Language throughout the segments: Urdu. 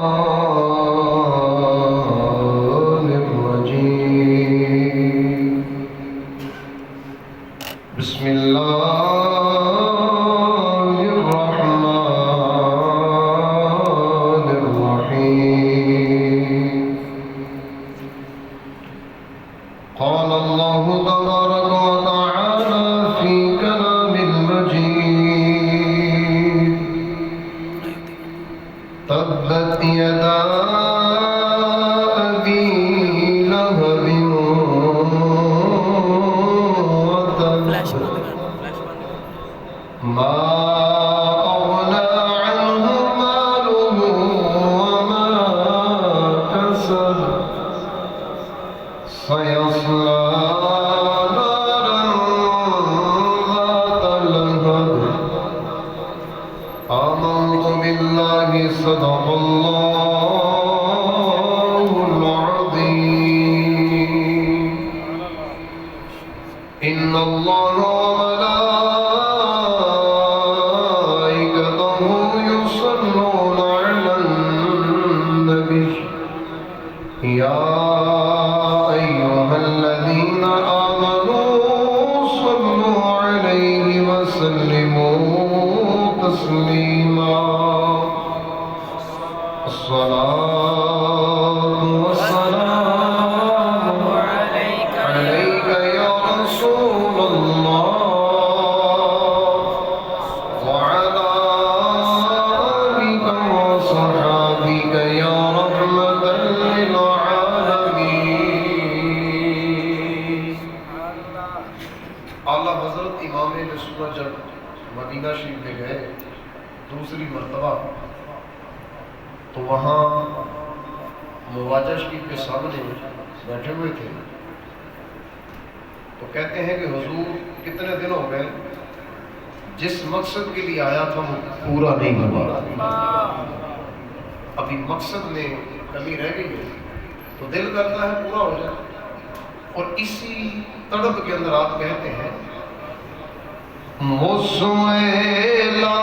بسم الله الرحمن الرحيم قال الله تبارك وتعالى في كلام المجيد تبت يدا أبي لهب وتب ما أغنى عنه ماله وما كسب سيصلى نارا ذات لهب آمنت بالله صدق الله العظيم إن الله وملائكته يصلون على النبي يا أيها الذين آمنوا صلوا عليه وسلموا تسليما الصلاة والسلام عليك يا رسول الله وعلى آلك وصحابك يا رحمة للعالمين. اعلیٰ حضرت امام اہل سنت جب مدینہ شریف میں گئے دوسری مرتبہ تو وہاں مواجہ شریف کے سامنے بیٹھے ہوئے تھے تو کہتے ہیں کہ حضور کتنے دن ہو گئے جس مقصد کے لیے آیا تھا وہ پورا نہیں ہوا، ابھی مقصد میں کمی رہ گئی ہے تو دل کرتا ہے پورا ہو جائے، اور اسی تڑپ کے اندر آپ کہتے ہیں مسویلا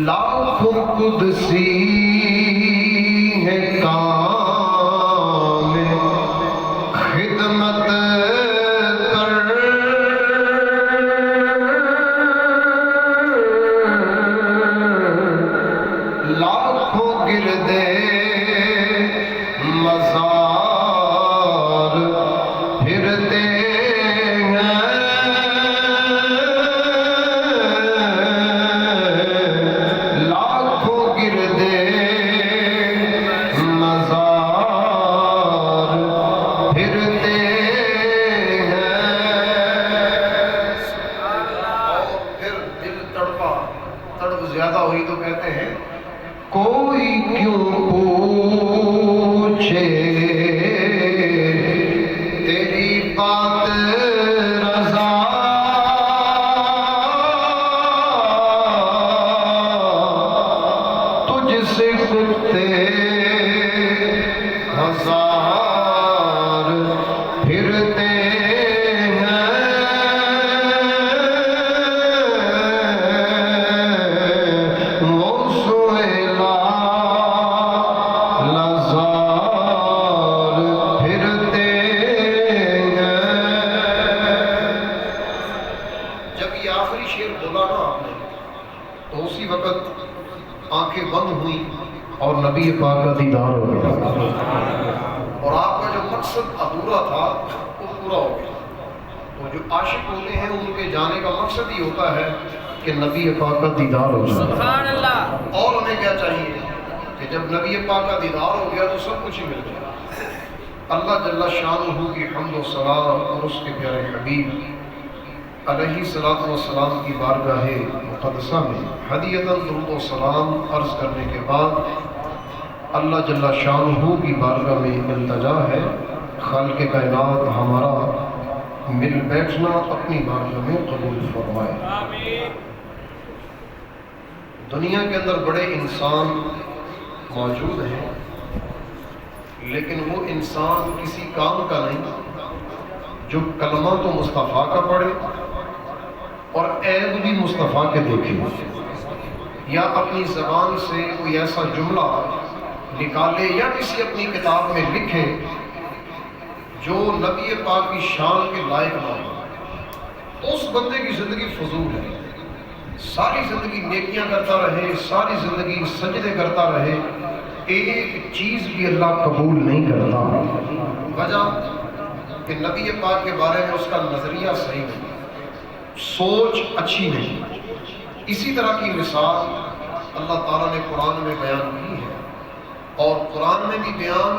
لاکھوں قدسی ہے کام خدمت کر، لاکھوں گردے مزار پھرتے مزار اور نبی پاک کا دیدار ہو گیا، اور آپ کا جو مقصد ادھورا تھا وہ پورا ہو گیا۔ تو جو عاشق ہوتے ہیں ان کے جانے کا مقصد ہی ہوتا ہے کہ نبی پاک کا دیدار ہو جائے۔ سبحان اللہ۔ اور انہیں کیا چاہیے کہ جب نبی پاک کا دیدار ہو گیا تو سب کچھ ہی مل گیا۔ اللہ جل شانہ کی حمد و ثنا اور اس کے پیارے حبیب علیہ الصلوۃ والسلام کی بارگاہ مقدسہ میں ہدیۃً درود و سلام عرض کرنے کے بعد اللہ جل شانہ کی بارگاہ میں التجا ہے خالق کائنات ہمارا مل بیٹھنا اپنی بارگاہ میں قبول فرمائے۔ آمین۔ دنیا کے اندر بڑے انسان موجود ہیں، لیکن وہ انسان کسی کام کا نہیں جو کلمہ تو مصطفیٰ کا پڑھے اور عیب بھی مصطفیٰ کے دیکھے، یا اپنی زبان سے کوئی ایسا جملہ نکالے یا کسی اپنی کتاب میں لکھے جو نبی پاک کی شان کے لائق نہ ہو، اس بندے کی زندگی فضول ہے۔ ساری زندگی نیکیاں کرتا رہے، ساری زندگی سجدے کرتا رہے، ایک چیز بھی اللہ قبول نہیں کرتا۔ وجہ کہ نبی پاک کے بارے میں اس کا نظریہ صحیح نہیں، سوچ اچھی نہیں۔ اسی طرح کی مثال اللہ تعالیٰ نے قرآن میں بیان کی ہے، اور قرآن میں بھی بیان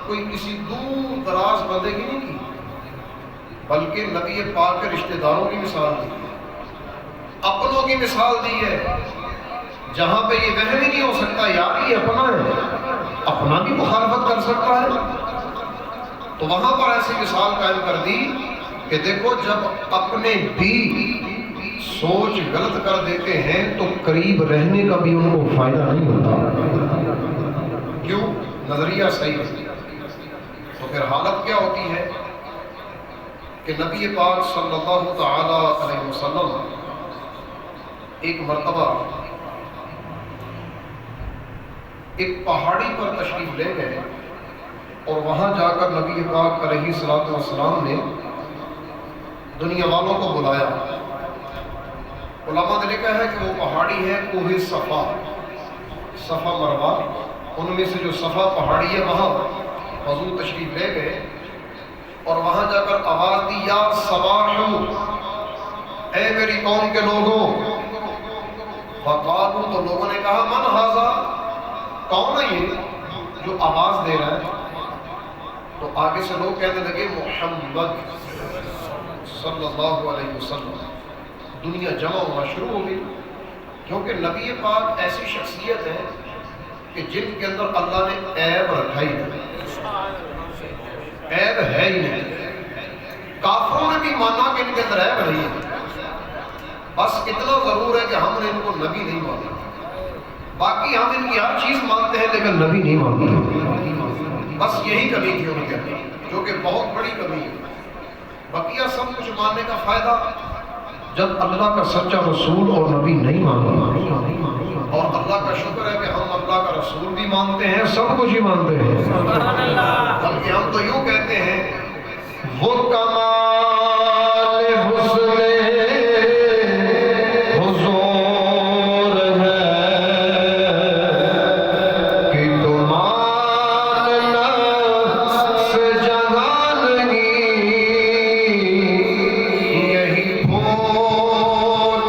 کوئی کسی دور دراز بندے کی نہیں کی، بلکہ نبی پاک کے رشتہ داروں کی مثال دی ہے، اپنوں کی مثال دی ہے، جہاں پہ یہ وہم ہی نہیں ہو سکتا یار یہ اپنا ہے، اپنا بھی مخالفت کر سکتا ہے، تو وہاں پر ایسی مثال قائم کر دی کہ دیکھو جب اپنے بھی سوچ غلط کر دیتے ہیں تو قریب رہنے کا بھی ان کو فائدہ نہیں ہوتا۔ کیوں؟ نظریہ صحیح ہے۔ تو پھر حالت کیا ہوتی ہے کہ نبی پاک صلی اللہ تعالی علیہ وسلم ایک مرتبہ ایک پہاڑی پر تشریف لے گئے، اور وہاں جا کر نبی پاک علیہ الصلوۃ والسلام نے دنیا والوں کو بلایا۔ علماء نے لکھا ہے کہ وہ پہاڑی ہے کوہ صفا، صفا مروہ، ان میں سے جو صفا پہاڑی ہے وہاں حضور تشریف لے گئے، اور وہاں جا کر آواز دی یا صباحو، اے میری قوم کے لوگوں، فقالوا، تو لوگوں نے کہا من ھذا، کون ہے یہ جو آواز دے رہا ہے؟ تو آگے سے لوگ کہنے لگے محمد صلی اللہ علیہ وسلم۔ دنیا جمع ہونا شروع ہو گئی، کیونکہ نبی پاک ایسی شخصیت ہے کہ جن کے اندر اللہ نے عیب رکھا ہی نہیں، عیب ہے ہی نہیں۔ کافروں نے بھی مانا کہ ان کے اندر عیب نہیں ہے، بس اتنا ضرور ہے کہ ہم نے ان کو نبی نہیں مانا، باقی ہم ان کی ہر چیز مانتے ہیں لیکن نبی نہیں مانتے۔ بس یہی کمی تھی ان کے اندر، جو کہ بہت بڑی کمی ہے۔ بقیہ سب کچھ ماننے کا فائدہ جب اللہ کا سچا رسول اور نبی نہیں مانتے، اور اللہ کا شکر ہے کہ ہم اللہ کا رسول بھی مانتے ہیں، سب کچھ ہی مانتے ہیں، بلکہ ہم تو یوں کہتے ہیں وہ کمال حسن حضور ہے کہ تمہارے نفس جہانگی، یہی پھول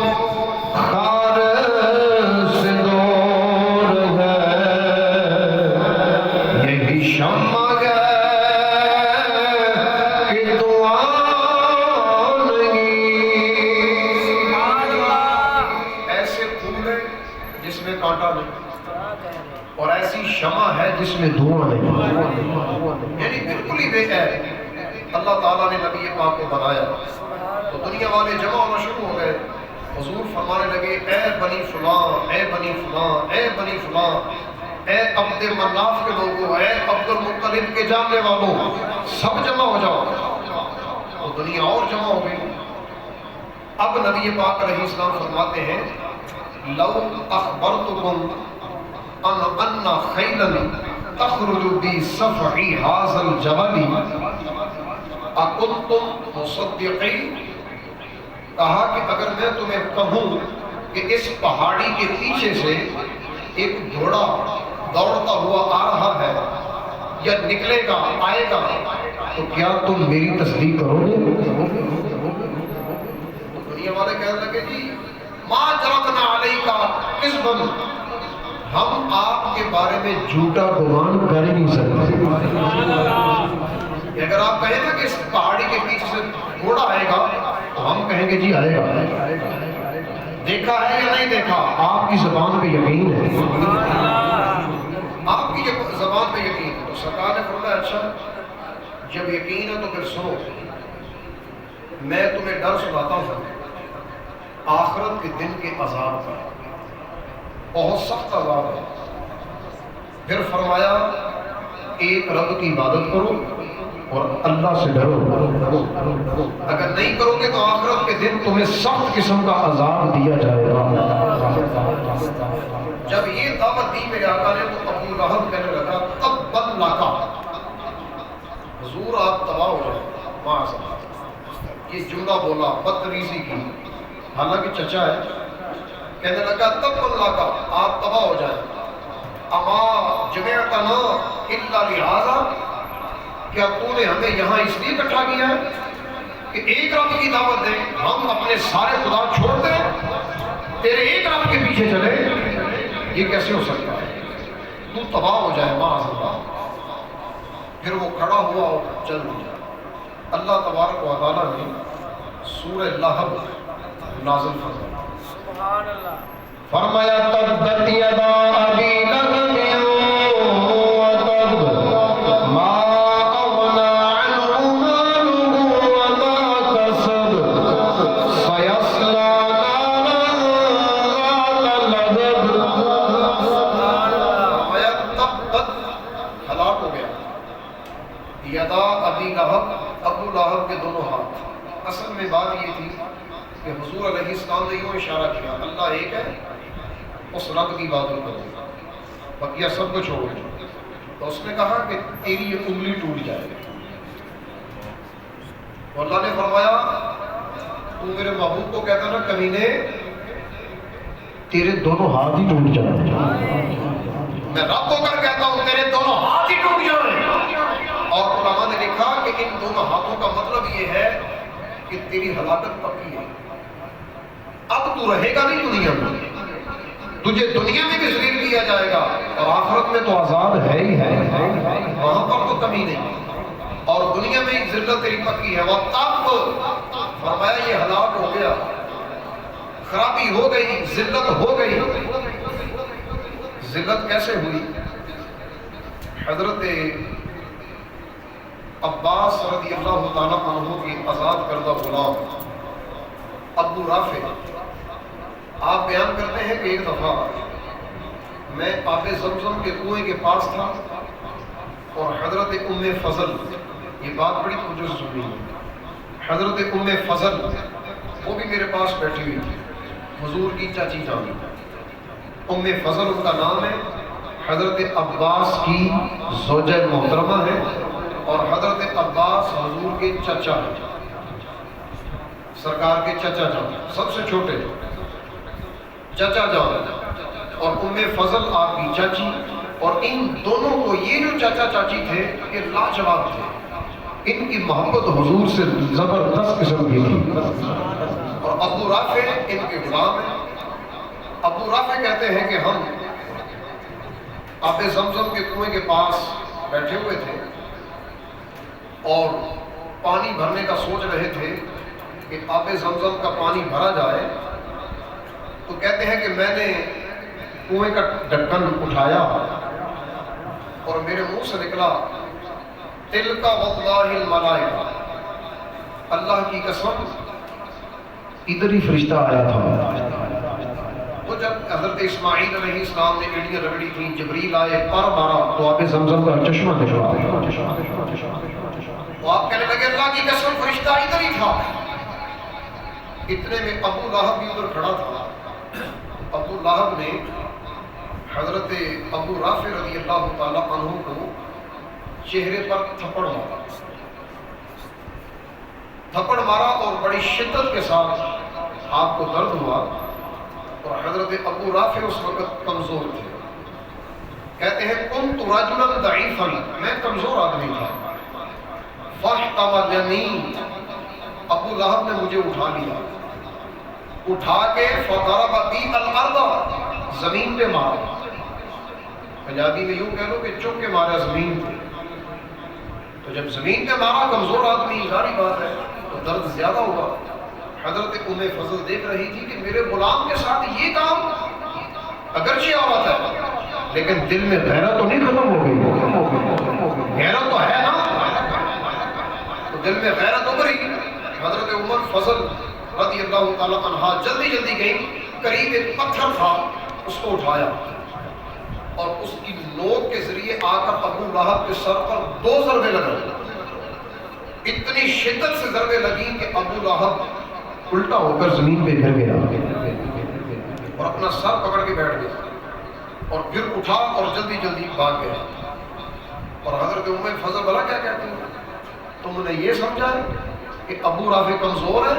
خار سے دور ہے، یہی شمع اور ایسی شمع ہے جس میں دھواں نہیں، یعنی بالکل ہی بے عیب اللہ تعالیٰ نے نبی پاک کو بنایا۔ تو دنیا والے جمع ہونا شروع ہو گئے، حضور فرمانے لگے اے بنی فلاں، اے بنی فلاں، اے بنی فلاں، اے عبد مناف کے لوگوں، اے عبد المطلب کے جاننے والوں، سب جمع ہو جاؤ۔ تو دنیا اور جمع ہو گئی۔ اب نبی پاک علیہ السلام فرماتے ہیں لو اخبرتکم ان خیلا تخرج بصفعی ھذا الجبل اکنتم مصدقین، کہا کہ اگر میں تمہیں کہوں کہ اس پہاڑی کے پیچھے سے ایک گھوڑا دوڑتا ہوا آ رہا ہے یا نکلے گا آئے گا تو کیا تم میری تصدیق کرو گے؟ دنیا والے کہنے لگے جی ما جربنا علیکا کذبا، ہم آپ کے بارے میں جھوٹا گمان کر ہی نہیں سکتے۔ اگر آپ کہیں نا کہ اس پہاڑی کے پیچھے سے گھوڑا آئے گا تو ہم کہیں گے جی آئے گا۔ دیکھا ہے یا نہیں دیکھا؟ آپ کی زبان پہ یقین ہے، آپ کی زبان پہ یقین ہے۔ تو سرکار نے فرمایا اچھا جب یقین ہے تو پھر سنو، میں تمہیں ڈر سناتا ہوں آخرت کے دن کے عذاب کا، بہت سخت عذاب ہے۔ پھر فرمایا ایک رب کی عبادت کرو اور اللہ سے ڈرو، اگر نہیں کرو گے تو آخرت کے دن تمہیں سخت قسم کا عذاب دیا جائے گا۔ جب یہ دعوت دی میرے آقا نے تو ابو لہب کہنے لگا تبت لکا، حضور آپ تباہ ہو جائیں۔ یہ جملہ بولا بدتمیزی کی، حالانکہ چچا ہے، کہنے لگا تبت لکا، آپ تباہ ہو جائیں۔ اما جمعتنا الا لہذا، کیا تو نے ہمیں یہاں اس لیے اکٹھا کیا ہے کہ ایک رب کی دعوت دیں؟ ہم اپنے سارے خدا چھوڑ دیں تیرے ایک رب کے پیچھے چلے؟ یہ کیسے ہو سکتا ہے؟ تو تباہ ہو جائے معاذ اللہ۔ پھر وہ کھڑا ہوا اور چل دیا۔ اللہ تبارک و تعالیٰ نے سورہ لہب نازل فرمایا، سبحان اللہ، فرمایا تبت یدا ابی لہب ابو لہب کے دونوں ہاتھ۔ اصل میں بات یہ تھی کہ حضور علیہ السلام نے یوں اشارہ کیا اللہ ایک ہے، اس رب کی عبادت کرو، بقیہ سب کو چھوڑ دو۔ تو اس نے کہا کہ تیری یہ انگلی ٹوٹ جائے گی۔ تو اللہ نے فرمایا تو میرے محبوب کو کہتا نا کمینے تیرے دونوں ہاتھ ہی ٹوٹ جائیں۔ میں رب کو کر کہتا ہوں تیرے دونوں ہاتھ ہی ٹوٹ جائیں۔ اور علماء نے لکھا کہ ان دونوں ہاتھوں کا مطلب یہ ہے کہ تیری ہلاکت پکی ہے، اب تو رہے گا نہیں دنیا میں، تجھے دنیا میں بھی ذلیل کیا جائے گا اور آخرت میں تو عذاب ہے ہی ہے، وہاں پر تو کمی نہیں، اور دنیا میں ذلت تیری پکی ہے۔ وہ تب فرمایا یہ ہلاک ہو گیا، خرابی ہو گئی، ذلت ہو گئی۔ ذلت کیسے ہوئی؟ حضرت عباس رضی اللہ تعالیٰ عنہ کی آزاد کردہ غلام ابو رافع، آپ بیان کرتے ہیں کہ ایک دفعہ میں آب زمزم کے کنویں کے پاس تھا اور حضرت ام فضل، یہ بات بڑی توجہ سے سنی ہے، حضرت ام فضل وہ بھی میرے پاس بیٹھی ہوئی تھی، حضور کی چاچی جان، ام فضل ان کا نام ہے، حضرت عباس کی زوجہ محترمہ ہے اور حضرت عباس حضور کے چچا ہیں، سرکار کے چچا جان، سب سے چھوٹے چچا جان، اور ام فضل آپ کی چاچی، اور ان دونوں کو یہ جو چچا چاچی تھے یہ لاجواب تھے، ان کی محبت حضور سے زبردست قسم کی تھی۔ اور ابو رافع ان کے غلام ہیں۔ ابو رافع کہتے ہیں کہ ہم آب زمزم کے کنویں کے پاس بیٹھے ہوئے تھے اور پانی بھرنے کا سوچ رہے تھے کہ آب زمزم کا پانی بھرا جائے، تو کہتے ہیں کہ میں نے کنویں کا ڈھکن اٹھایا اور میرے منہ سے نکلا تلک واللہ الملائکہ، اللہ کی قسم ادھر ہی فرشتہ آیا تھا۔ وہ جب حضرت اسماعیل علیہ السلام نے ایڑیاں رگڑی تھیں، جبریل آئے پر مارا تو آب زمزم کا چشمہ نکلا، تو آپ کہنے لگے اللہ کی قسم فرشتہ ادھر ہی تھا۔ اتنے میں ابو لہب بھی ادھر کھڑا تھا۔ ابو لہب نے حضرت ابو رافع رضی اللہ تعالیٰ عنہ کو چہرے پر تھپڑ مارا اور بڑی شدت کے ساتھ آپ کو درد ہوا، اور حضرت ابو رافع اس وقت کمزور تھے۔ کہتے ہیں کنت رجلا ضعیفا، میں کمزور آدمی تھا، فاحتملنی، ابو لہب نے مجھے اٹھا لیا، اٹھا کے فضرب بی الارض، زمین پہ مارا، پنجابی میں یوں کہہ لو کہ چک کے مارا زمین پہ۔ تو جب زمین پہ مارا کمزور آدمی، ظاہری بات ہے تو درد زیادہ ہوا۔ حضرت ام فضل دیکھ رہی تھی کہ میرے غلام کے ساتھ یہ کام، اگرچہ عورت ہے لیکن دل میں غیرت تو نہیں ختم ہو گئی، غیرت تو ہے نا، تو دل میں غیرت ابھری۔ حضرت عمر فضل رضی اللہ تعالیٰ عنہ جلدی جلدی گئی، قریب ایک پتھر تھا، اس کو اٹھایا اور اس کی نوک کے ذریعے آ کر ابو لہب کے سر پر 2 ضربے لگائے۔ اتنی شدت سے ضربے لگی کہ ابو لہب الٹا ہو کر زمین پہ گر گیا اور اپنا سر پکڑ کے بیٹھ گیا، اور پھر اٹھا اور جلدی جلدی بھاگ گیا۔ اور حضرت ام فضل بھلا کیا کہتی ہیں، تم نے یہ سمجھا کہ ابو رافع کمزور ہے،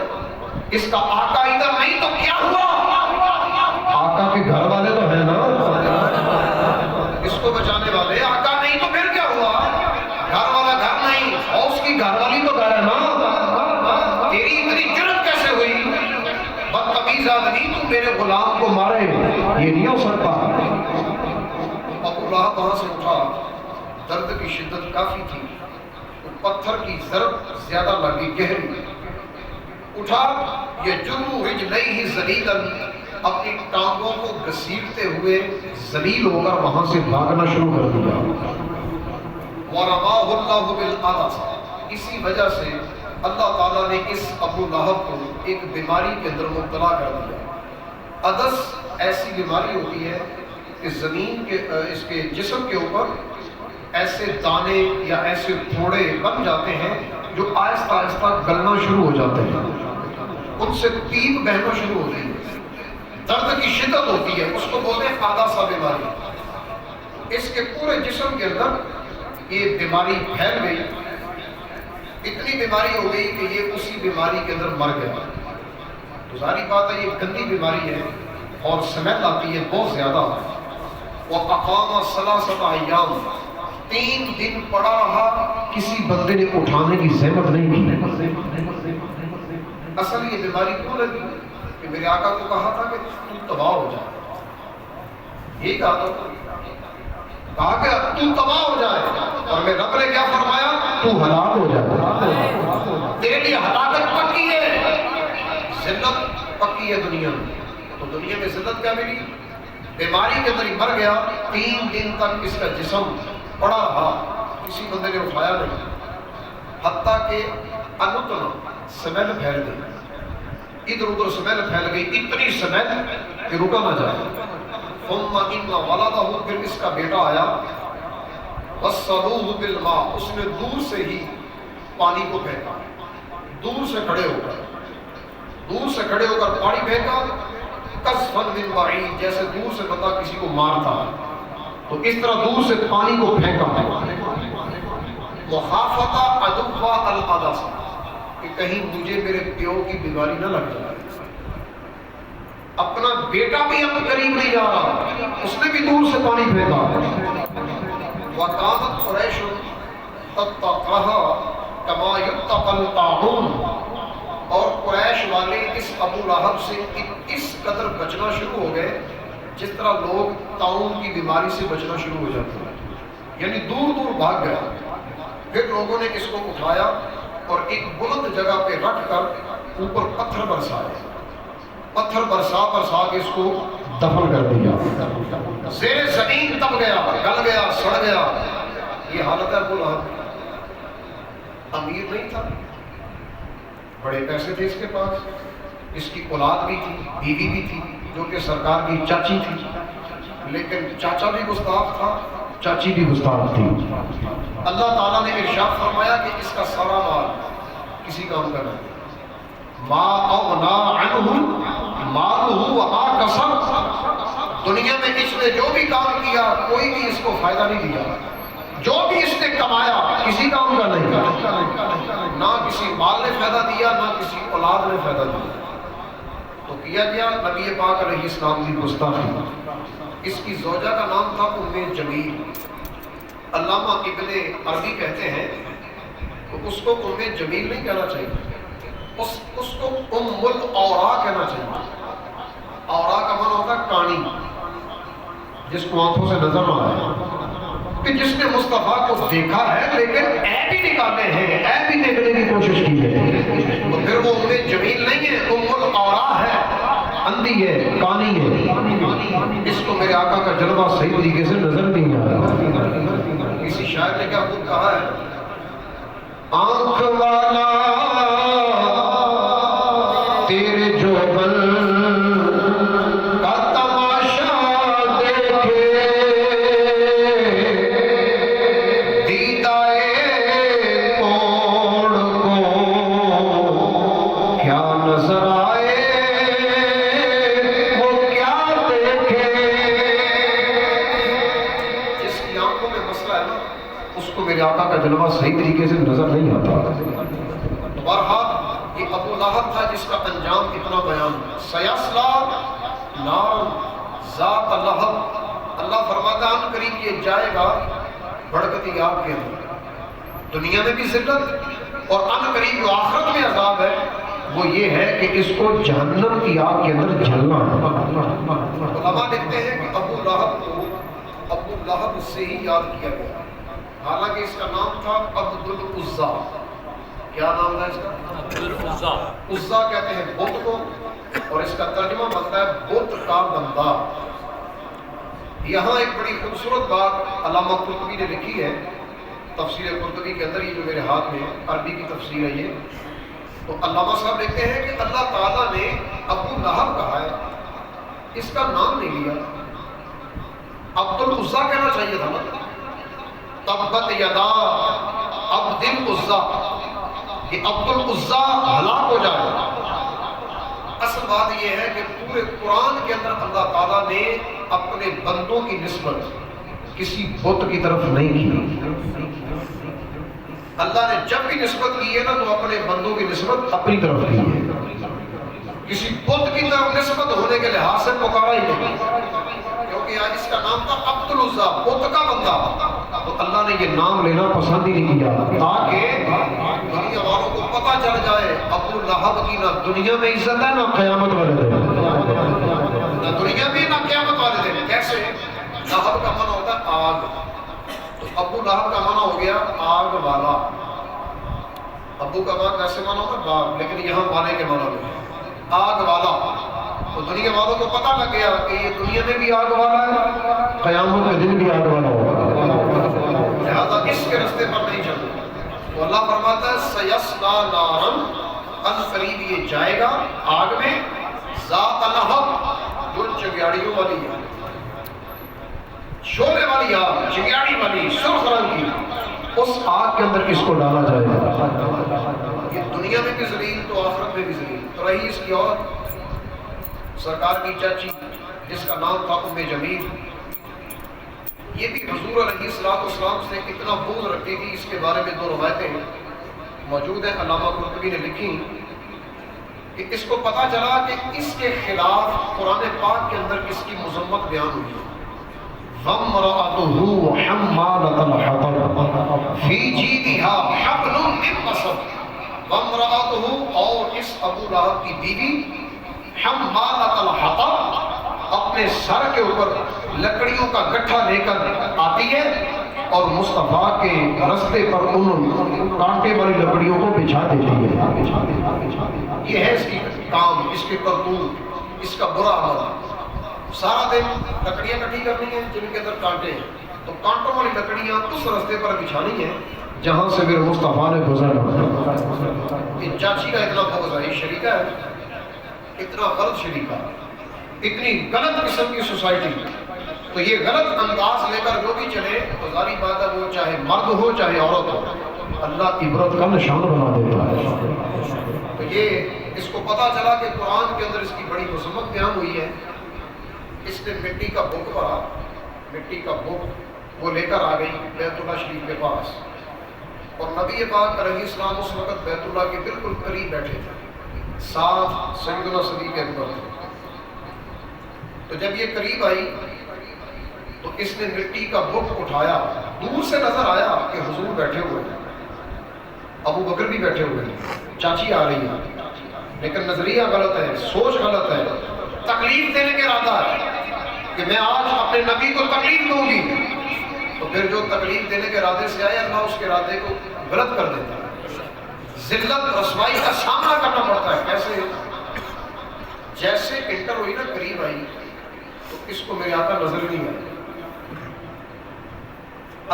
اس کا آقا ادھر نہیں تو کیا ہوا؟ آقا کے گھر والے تو ہیں نا، اس کو بچانے والے، آقا نہیں تو پھر کیا ہوا؟ گھر والا گھر نہیں، اور اس کی گھر والی تو گھر ہے نا۔ تیری اتنی جرأت کیسے ہوئی بدتمیز آدمی، تو میرے غلام کو مارے؟ یہ نہیں ہو سکتا۔ ابو لہب وہاں سے اٹھا، درد کی شدت کافی تھی، پتھر کی ضرب زیادہ لگی، گہری، اٹھا، یہ جرو رجلیہ ذلیلا، اپنی ٹانگوں کو گھسیٹتے ہوئے ذلیل ہو کر وہاں سے بھاگنا شروع کر دیا۔ وَرَمَاهُ اللَّهُ بِالْعَدَسِ، اسی وجہ سے اللہ تعالیٰ نے اس ابو لہب کو ایک بیماری کے اندر مبتلا کر دیا۔ عدس ایسی بیماری ہوتی ہے کہ زمین کے اس کے جسم کے اوپر ایسے دانے یا ایسے پھوڑے بن جاتے ہیں جو آہستہ آہستہ گلنا شروع ہو جاتے ہیں، ان سے پیپ بہنا شروع ہوتی ہے، درد کی شدت ہوتی ہے، اس کو بولتے ہیں عدسہ بیماری۔ اس کے پورے جسم کے اندر یہ بیماری پھیل گئی، اتنی بیماری ہو گئی کہ یہ اسی بیماری کے اندر مر گیا۔ تو ظاہری بات ہے یہ گندی بیماری ہے اور سمیل آتی ہے بہت زیادہ۔ وَأَقَامَ ثَلَاثَةَ أَيَّامٍ، 3 دن پڑا رہا، کسی بندے نے اٹھانے کی زحمت نہیں کی۔ اصل یہ بیماری کیوں لگی کہ میرے آقا کو کہا تھا کہ تو تباہ ہو جائے، یہی کہا تھا، کہا کہ تو تباہ ہو جائے، اور میں رب نے کیا فرمایا؟ تو ہلاک ہو جائے، تیرے لیے ہلاکت پکی ہے، ذلت پکی ہے دنیا میں۔ تو دنیا میں ذلت کیا ملی؟ بیماری کے اندر ہی مر گیا، 3 دن تک اس کا جسم پڑا رہا، کسی بندے نے اٹھایا نہیں، حتیٰ کہ انتنا سمیل پھیل گئی، ادھر ادھر سمیل پھیل گئی، اتنی سمیل کہ رکا نہ جائے۔ ثم ان ولدہ، پھر اس کا بیٹا آیا، وصلوہ بالماء، اس نے دور سے ہی پانی کو پھینکا، دور سے کھڑے ہو کر پانی پھینکا، قذفا من بعید، جیسے دور سے بتا کسی کو مارتا ہے، تو اس طرح دور سے پانی کو پھینکا، مخافۃ عدوہ العدس، کہ کہیں مجھے میرے پیو کی بیماری نہ لگ جائے۔ اپنا بیٹا بھی اب قریب نہیں جا رہا، اس نے بھی دور سے پانی پھینکا۔ وَكَانَتْ قُرَيْشٌ تَتَّقَاهَا كَمَا يُتَّقَى الطَّاعُونُ، اور قریش والے اس ابو لہب سے اس قدر بچنا شروع ہو گئے جس طرح لوگ طاعون کی بیماری سے بچنا شروع ہو جاتے ہیں، یعنی دور دور بھاگ گیا۔ پھر لوگوں نے اس کو اٹھایا اور ایک بلند جگہ پہ رکھ کر اوپر پتھر برسائے، پتھر برسا کے اس کو دفن کر دیا، زیر زمین دب گیا، گل گیا، سڑ گیا۔ یہ حالت ہے ابو لہب، امیر نہیں تھا، بڑے پیسے تھے اس کے پاس، اس کی اولاد بھی تھی، بیوی بھی تھی جو کہ سرکار کی چاچی تھی، لیکن چاچا بھی گستاخ تھا، چاچی بھی گستاخ تھی۔ اللہ تعالیٰ نے ارشاد فرمایا کہ اس کا سارا مال کسی کام کا نہیں، ما اغنا عنہ مالہ وما کسب، دنیا میں اس نے جو بھی کام کیا کوئی بھی اس کو فائدہ نہیں دیا، جو بھی اس نے کمایا کسی کام کا نہیں، نہ کسی مال نے فائدہ دیا، نہ کسی اولاد نے فائدہ دیا۔ تو کیا گیا نبی پاک علیہ السلام کی گستاخی۔ اس کی زوجہ کا نام تھا ام جمیل۔ علامہ ابن عربی کہتے ہیں کہ اس کو ام جمیل نہیں کہنا چاہیے، اس کو ام الاوراق کہنا چاہیے۔ اوراق کا معنی ہوتا ہے کانی، جس کو آنکھوں سے نظر نہ آئے، کہ جس نے مصطفیٰ کو دیکھا ہے لیکن عیب ہی نکالے ہیں، عیب ہی دیکھنے کی کوشش کی ہے، تو پھر وہ ام جمیل نہیں ہے، ام الاوراق ہے، اندھی ہے، کانی ہے۔ اس کو میرے آقا کا جلوہ صحیح طریقے سے نظر نہیں آ رہا۔ کسی شاعر نے کیا خود کہا ہے، آنکھ والا تیرے جو جلوہ صحیح طریقے سے نظر نہیں آتا۔ بہرحال یہ ابو لہب تھا جس کا انجام اتنا بیان ہے، سیصلی نارا ذات لہب۔ اللہ فرماتا ہے ان قریب یہ جائے گا بھڑکتی آگ کے اندر، دنیا میں بھی ذلت، اور ان قریب جو آخرت میں عذاب ہے وہ یہ ہے کہ اس کو جہنم کی آگ کے اندر جلنا ہے۔ علماء لکھتے ہیں کہ ابو لہب کو ابو لہب سے ہی یاد کیا گیا، حالانکہ اس کا نام تھا عبد العزیٰ۔ کیا نام تھا اس کا؟ عبد العزیٰ۔ عزیٰ کہتے ہیں بت کو، اور اس کا ترجمہ بنتا ہے بت کا بندہ۔ یہاں ایک بڑی خوبصورت بات علامہ قرطبی نے لکھی ہے تفسیر قرطبی کے اندر، یہ جو میرے ہاتھ میں عربی کی تفسیر ہے یہ، تو علامہ صاحب لکھتے ہیں کہ اللہ تعالیٰ نے ابو لہب کہا ہے، اس کا نام نہیں لیا، عبد العزیٰ کہنا چاہیے تھا نا، تبت یدا عبد العزیٰ، کہ عبد العزیٰ ہلاک ہو جائے۔ اصل بات یہ ہے کہ پورے قرآن کے اندر اللہ تعالیٰ نے اپنے بندوں کی نسبت کسی بت کی طرف نہیں کی۔ اللہ نے جب بھی نسبت کی ہے نا تو اپنے بندوں کی نسبت اپنی طرف کی ہے، کسی بت کی طرف نسبت ہونے کے لحاظ سے پکارا ہی نہیں، کیونکہ آج اس کا نام تھا عبد العزیٰ، بت کا بندہ، تو اللہ نے یہ نام لینا پسند ہی نہیں کیا، تاکہ دنیا والوں کو پتہ چل جائے ابو لہب کی نہ دنیا میں عزت ہے نہ قیامت والے دن، نہ دنیا میں نہ قیامت والے دن۔ کیسے؟ لہب کا معنی ہوتا ہے آگ، تو ابو لہب کا معنی ہو گیا آگ والا۔ ابو کا معنی کیسے معنی ہوتا ہے باغ، لیکن یہاں والے کے معنی میں آگ والا، تو دنیا والوں کو پتہ لگ گیا کہ یہ دنیا میں بھی آگ والا ہے، قیامت کے دن بھی آگ والا ہوگا، لہذا اس کے رستے پر نہیں چلنا۔ تو اللہ فرماتا ہے سیصلی نارا، ان قریب یہ جائے گا آگ میں، ذات لہب، جو چنگیاڑیوں والی ہے، شعلے والی آگ، چنگیاڑی والی، سرخ رنگ کی، اس آگ کے اندر کس کو ڈالا جائے گا۔ یہ دنیا میں بھی ذلیل تو آخرت میں بھی ذلیل۔ تو رہی اس کی اور سرکار کی چاچی جس کا نام تھا ام جمیل، یہ بھی حضور علیہ السلام سے اتنا بغض رکھتی تھی، اس کے بارے میں دو روایتیں موجود ہیں، علامہ قرطبی نے لکھی کہ اس کو پتہ چلا کہ اس کے خلاف قرآن پاک کے اندر اس کی مذمت بیان ہوئی ہے، وَامْرَأَتُهُ حَمَّالَةَ الْحَطَبِ فِي جِيدِهَا حَبْلٌ مِّن مَّسَدٍ۔ وَامْرَأَتُهُ، اور اس ابو لہب کی بیوی، حَمَّالَةَ الْحَطَبِ، اپنے سر کے اوپر لکڑیوں کا گٹھا لے کر آتی ہے اور مصطفیٰ کے رستے پر ان کانٹے والی لکڑیوں کو بچھا دیتی ہے۔ یہ ہے اس کی کام، اس کی کرتوت، اس کا برا عمل۔ سارا دن لکڑیاں کٹھی کرنی ہیں جن کے اندر کانٹے ہیں، تو کانٹوں والی لکڑیاں اس رستے پر بچھانی ہیں جہاں سے پھر مصطفیٰ نے گزرنا۔ یہ چاچی کا اتنا بغض ہے، یہ شریکہ ہے، اتنا غلط شریکہ، اتنی غلط قسم کی سوسائٹی، تو یہ غلط انداز لے کر جو بھی چلے تو ظاہری بات ہے وہ چاہے مرد ہو چاہے عورت ہو، اللہ عبرت کا نشان بنا دیتا ہے۔ تو یہ اس کو پتہ چلا کہ قرآن کے اندر اس کی بڑی مذمت بیان ہوئی ہے، اس نے مٹی کا بت پڑا، مٹی کا بت وہ لے کر آ گئی بیت اللہ شریف کے پاس، اور نبی پاک علیہ السلام اس وقت بیت اللہ کے بالکل قریب بیٹھے تھے۔ ساتھ سیدنا صدیق اکبر تھے۔ تو جب یہ قریب آئی تو اس نے مٹی کا بت اٹھایا، دور سے نظر آیا کہ حضور بیٹھے ہوئے ہیں، ابو بکر بھی بیٹھے ہوئے ہیں، چاچی آ رہی ہے، لیکن نظریہ غلط ہے، سوچ غلط ہے، تکلیف دینے کے ارادہ ہے کہ میں آج اپنے نبی کو تکلیف دوں گی، تو پھر جو تکلیف دینے کے ارادے سے آئے اللہ اس کے ارادے کو غلط کر دیتا ہے، ذلت رسوائی کا سامنا کرنا پڑتا ہے۔ کیسے؟ جیسے انٹر ہوئی نا، قریب آئی تو اس کو میرے آقا نظر نہیں آئی،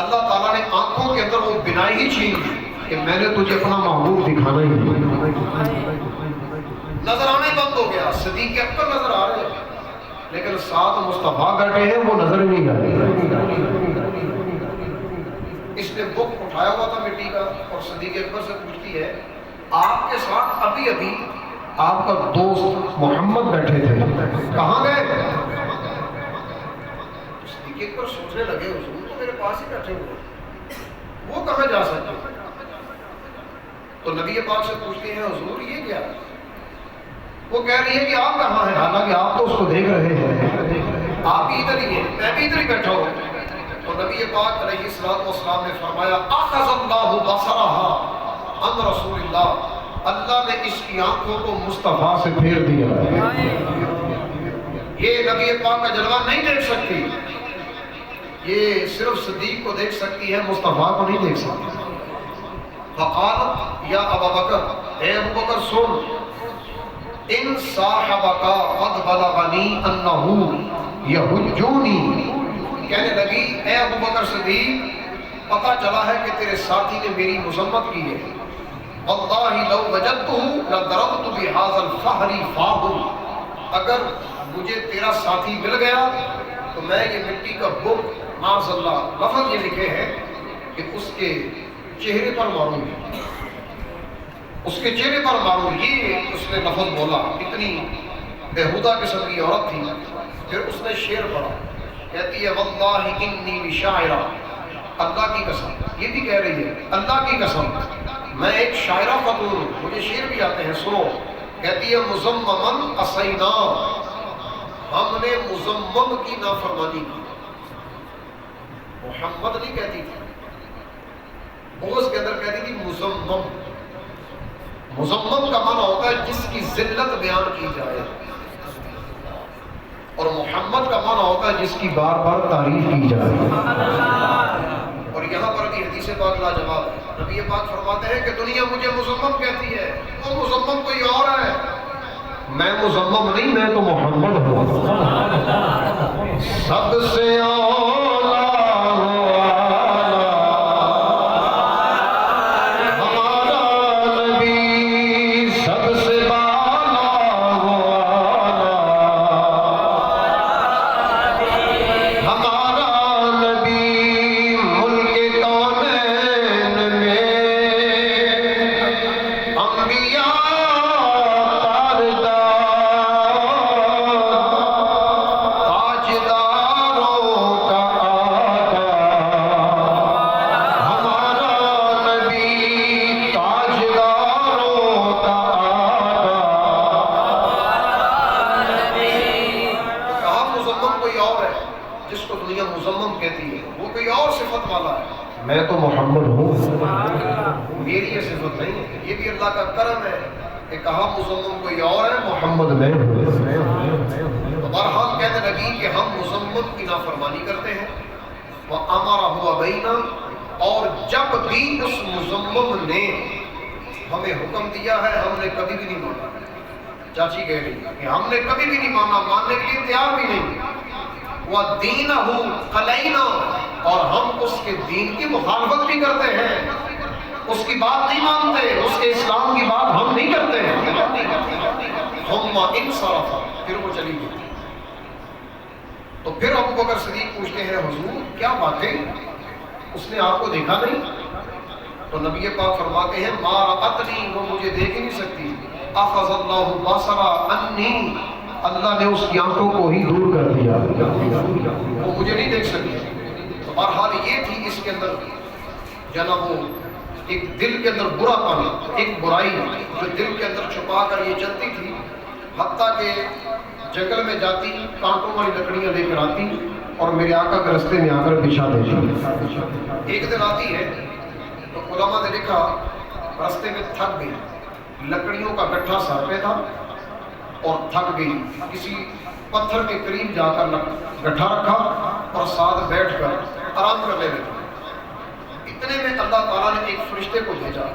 اللہ تعالیٰ نے آنکھوں کے اندر وہ بینائی ہی چھین لی کہ میں نے تجھے اپنا محبوب دکھانا ہی نہیں، نظر آنے بند ہو گیا۔ صدیق اکبر نظر آ رہے ہیں لیکن ساتھ مصطفیٰ بیٹھے ہیں، وہ نظر نہیں آ رہے۔ اس نے بک اٹھایا ہوا تھا مٹی کا، اور صدیق اکبر سے پوچھتی ہے آپ کے ساتھ ابھی ابھی آپ کا دوست محمد بیٹھے تھے، کہاں گئے؟ صدیق اکبر سوچنے لگے حضور تو میرے پاس ہی بیٹھے ہوئے، وہ کہاں جا سکتے؟ تو نبی پاک سے پوچھتے ہیں حضور یہ کیا؟ وہ کہہ رہی ہے کہ آپ کہاں ہیں، حالانکہ آپ تو اس کو دیکھ رہے ہیں، آپ بھی ادھر ہی ہیں، میں بھی ادھر ہی بیٹھا ہوں۔ تو نبی پاک علیہ السلام نے فرمایا اخذ اللہ بصرها عن رسول اللہ، اللہ نے اس کی آنکھوں کو مصطفیٰ سے پھیر دیا، یہ نبی پاک کا جلوہ نہیں دیکھ سکتی، یہ صرف صدیق کو دیکھ سکتی ہے، مصطفیٰ کو نہیں دیکھ سکتی۔ فقال یا ابا بکر، اے ابو بکر سن، ان صاحبک قد بلغنی انہ یحجونی، کہنے لگی اے ابو بکر صدیق پتہ چلا ہے کہ تیرے ساتھی نے میری مذمت کی ہے، واللہ لو وجدتہ لضربت بہذا الفحر فاہ، اگر مجھے تیرا ساتھی مل گیا تو میں یہ مٹی کا بت، معاذ اللہ لفظ یہ لکھے ہیں کہ اس کے چہرے پر ماروں گی، اس کے چہرے پر ماروں، یہ اس نے لفظ بولا، اتنی بےہودہ قسم کی عورت تھی۔ پھر اس نے شعر پڑھا، کہتی ہے واللہ انی لشاعرہ، اللہ کی قسم، یہ بھی کہہ رہی ہے اللہ کی قسم میں ایک شاعرہ خاتون ہوں، مجھے شعر بھی آتے ہیں، سنو، کہتی ہے مزممن عصینا، ہم نے مزمم کی نافرمانی کی، محمد نہیں کہتی تھی، بغض کے اندر کہتی تھی مزمم۔ مزمم کا معنی ہوتا ہے جس کی ذلت بیان کی جائے، اور محمد کا معنی ہوتا ہے جس کی بار بار تعریف کی جائے۔ اور یہاں پر بھی حدیث پاک لاجواب ہے، نبی پاک فرماتے ہیں کہ دنیا مجھے مزمم کہتی ہے، وہ مزمم کوئی اور ہے، میں مزمم نہیں، میں تو محمد ہوں، سب سے میں تو محمد ہوں، میری یہ صفت نہیں ہے، یہ بھی اللہ کا کرم ہے کہ کہا مزمم کوئی اور ہے، محمد میں ہوں۔ تو بہرحال کہنے لگی کہ ہم مزمم کی نافرمانی کرتے ہیں، وَأَمَرَهُ بَيْنَا، اور جب بھی اس مزمم نے ہمیں حکم دیا ہے ہم نے کبھی بھی نہیں مانا، چاچی کہہ رہی کہ ہم نے کبھی بھی نہیں مانا، ماننے کے لیے تیار بھی نہیں، وَدِينَهُ قَلَيْنَا، اور ہم اس کے دین کی مخالفت بھی کرتے ہیں، اس کی بات نہیں مانتے، اس کے اسلام کی بات ہم نہیں کرتے ہیں، ثم انصرف، پھر وہ چلی گئی۔ تو پھر ابو بکر صدیق پوچھتے ہیں حضور کیا واقعی اس نے آپ کو دیکھا نہیں؟ تو نبی پاک فرماتے ہیں ما رأتنی، وہ مجھے دیکھ نہیں سکتی، اخذ اللہ بصرا عنی، اللہ نے اس کی آنکھوں کو ہی دور کر دیا، وہ مجھے نہیں دیکھ سکتی۔ تو بہرحال یہ تھی اس کے اندر جناب وہ ایک دل کے اندر برا پن، ایک برائی جو دل کے اندر چھپا کر یہ چلتی تھی، حتیٰ کہ جنگل میں جاتی کانٹوں والی لکڑیاں لے کر آتی اور میرے آقا کے رستے میں آ کر بچھا دیتی۔ ایک دن آتی ہے تو علماء نے لکھا رستے میں تھک گئی، لکڑیوں کا گٹھا سر پہ تھا اور تھک گئی، کسی پتھر کے قریب جا کر گٹھا رکھا اور ساتھ بیٹھ کر آرام کرنے لگی۔ اتنے میں اللہ تعالیٰ نے ایک فرشتے کو بھیجا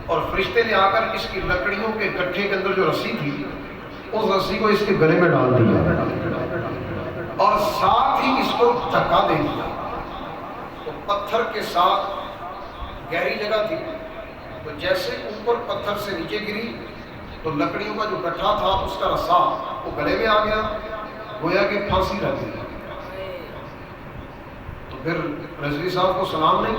اور فرشتے نے آ کر اس کی لکڑیوں کے گٹھے کے اندر جو رسی تھی اس رسی کو اس کے گلے میں ڈال دیا اور ساتھ ہی اس کو دھکا دے دیا۔ تو پتھر کے ساتھ گہری جگہ تھی، تو جیسے اوپر پتھر سے نیچے گری تو لکڑیوں کا جو گٹھا تھا اس کا رسا وہ گلے میں آ گیا، گویا کہ پھانسی لگ گئی۔ تو پھر رضوی صاحب کو سلام نہیں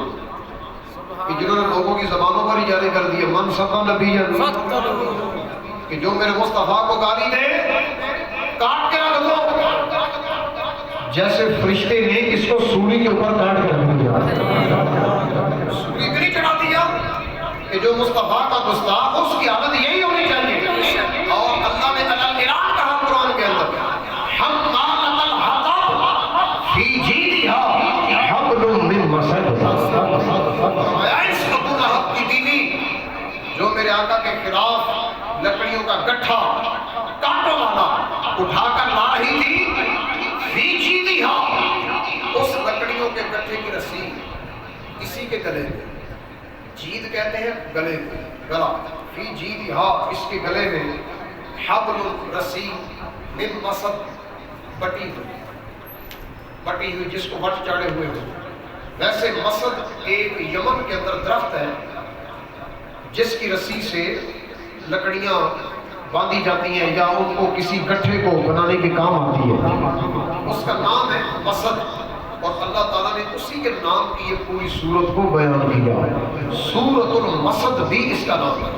کہ جنہوں نے لوگوں کی زبانوں پر ہی جاری کر دیا، من سبا نبی کہ جو میرے مصطفیٰ کو گالی دے کاٹ کے رکھ دو، جیسے فرشتے نے اس کو سولی کے اوپر کاٹ کے رکھ دیا، سولی اتنی چڑھا دیا کہ جو مصطفیٰ کا گستاخ اس کی حالت یہی ہونی چاہیے۔ اور اللہ نے اعلان کہا قرآن کے اندر، ہم قالت الحطب فی جیدہا حبل من مسد، اس ابو لہب کی بیوی جو میرے آقا کے خلاف لکڑیوں کا گٹھا کانٹوں والا اٹھا کر لا رہی تھی، فی جیدہا اس لکڑیوں کے گٹھے کی رسی اسی کے گلے میں، جید کہتے ہیں گلے کو، گلا، فی جیدہا اس کے گلے میں، حبل رسی من مسد بٹی ہوئی جس کو وٹ چاڑے ہوئے ہو۔ ویسے مسد ایک یمن کے اندر درخت ہے جس کی رسی سے لکڑیاں باندھی جاتی ہیں یا ان کو کسی گٹھے کو بنانے کے کام آتی ہے، اس کا نام ہے مسد، اور اللہ تعالیٰ نے اسی کے نام کی یہ پوری سورت کو بیان کیا۔ سورۃ المسد بھی اس کا نام ہے،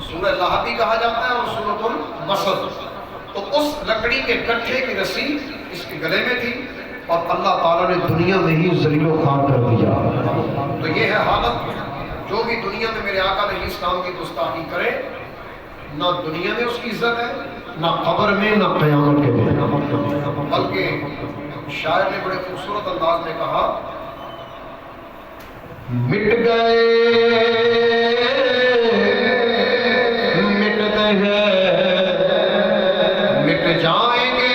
سورہ لہب بھی کہا جاتا ہے اور سورۃ المسد۔ تو اس لکڑی کے گٹھے کی رسی اس کے گلے میں تھی اور اللہ تعالیٰ نے دنیا میں ہی ذلیل و خوار کر دیا۔ تو یہ ہے حالت، جو بھی دنیا میں میرے آقا علیہ السلام کی گستاخی کرے، نہ دنیا میں اس کی عزت ہے، نہ قبر میں، نہ قیامت کے دن۔ بلکہ شاعر نے بڑے خوبصورت انداز میں کہا، مٹ گئے مٹتے ہیں مٹ جائیں گے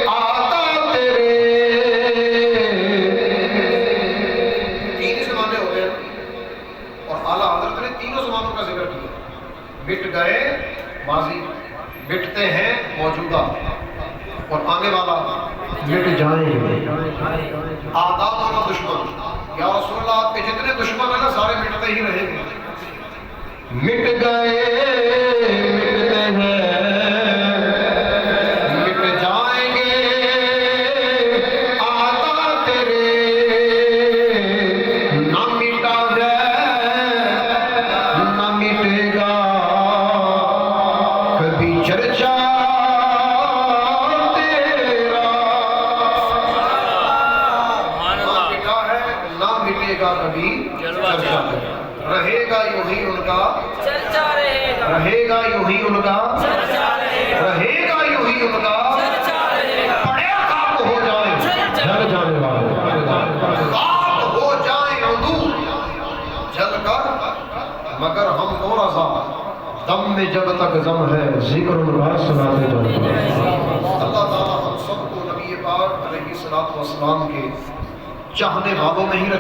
آقا تیرے۔ تین زمانے ہو گئے اور اعلیٰ حضرت نے تینوں زمانوں کا ذکر کیا، مٹ گئے ماضی، مٹتے ہیں موجودہ اور آنے والا مٹ جائیں گے۔ آداب والا دشمن، یا رسول اللہ آپ کے جتنے دشمن ہیں نا سارے مٹتے ہی رہیں گے۔ مٹ گئے مٹتے ہیں مٹ جائیں گے آقا تیرے، نہ مٹا ہے نہ مٹے گا کبھی چرچا کبھی چرچا رہے گا، یوں ہی ان کا چرچا رہے گا، یوں ہی ان کا چرچا رہے گا، یوں ہی ان کا چرچا رہے گا۔ پڑے خاک ہو جائیں جل جانے والے، خاک ہو جائیں اندور جل کر، مگر ہم وہ رضا دم میں جب تک دم ہے ذکر ان کا سناتے جائیں۔ اللہ تعالیٰ ہم سب کو نبی پاک علیہ السلام کے چاہنے والوں میں ہی رکھے۔